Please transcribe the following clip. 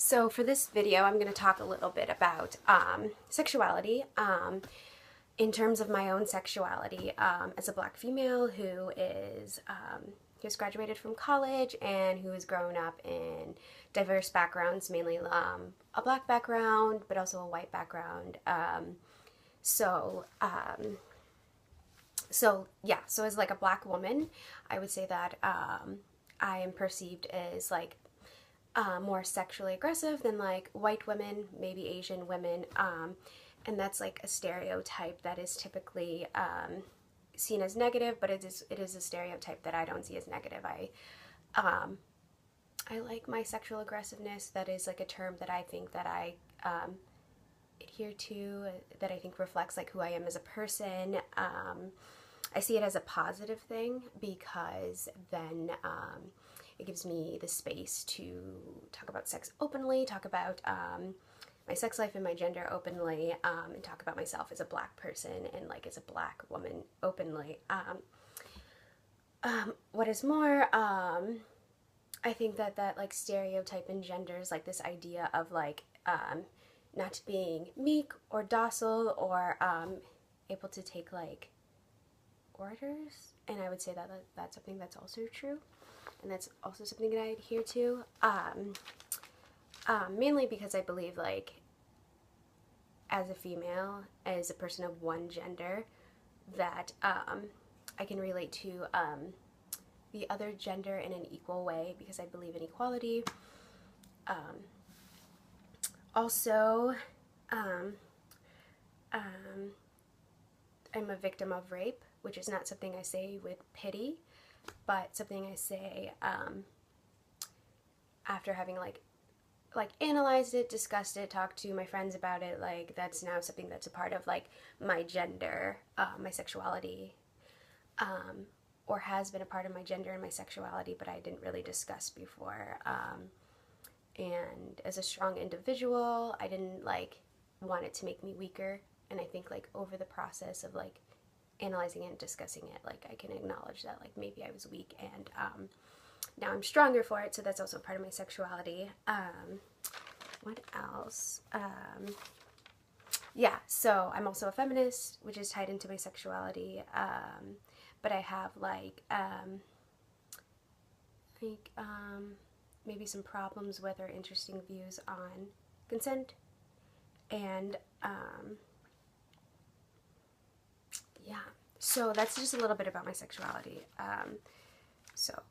So for this video, I'm going to talk a little bit about sexuality in terms of my own sexuality as a black female who's graduated from college and who has grown up in diverse backgrounds, mainly a black background, but also a white background. So as like a black woman, I would say that I am perceived as like more sexually aggressive than like white women, maybe Asian women, and that's like a stereotype that is typically seen as negative, but it is a stereotype that I don't see as negative. I like my sexual aggressiveness. That is like a term that I think that I adhere to, that I think reflects like who I am as a person. I see it as a positive thing because then it gives me the space to talk about sex openly, talk about my sex life and my gender openly, and talk about myself as a black person and like as a black woman openly. What is more, I think that like stereotype engenders like this idea of like not being meek or docile or able to take like orders, and I would say that that's something that's also true, and that's also something that I adhere to, mainly because I believe like as a female, as a person of one gender, that I can relate to the other gender in an equal way because I believe in equality. Also, I'm a victim of rape, which is not something I say with pity, but something I say after having like analyzed it, discussed it, talked to my friends about it. Like that's now something that's a part of like my gender, my sexuality, or has been a part of my gender and my sexuality, but I didn't really discuss before. And as a strong individual, I didn't like want it to make me weaker. And I think like over the process of like analyzing it and discussing it, like I can acknowledge that like maybe I was weak, and now I'm stronger for it, so that's also part of my sexuality. What else? Yeah, so I'm also a feminist, which is tied into my sexuality, but I have maybe some problems with or interesting views on consent, and yeah, so that's just a little bit about my sexuality. So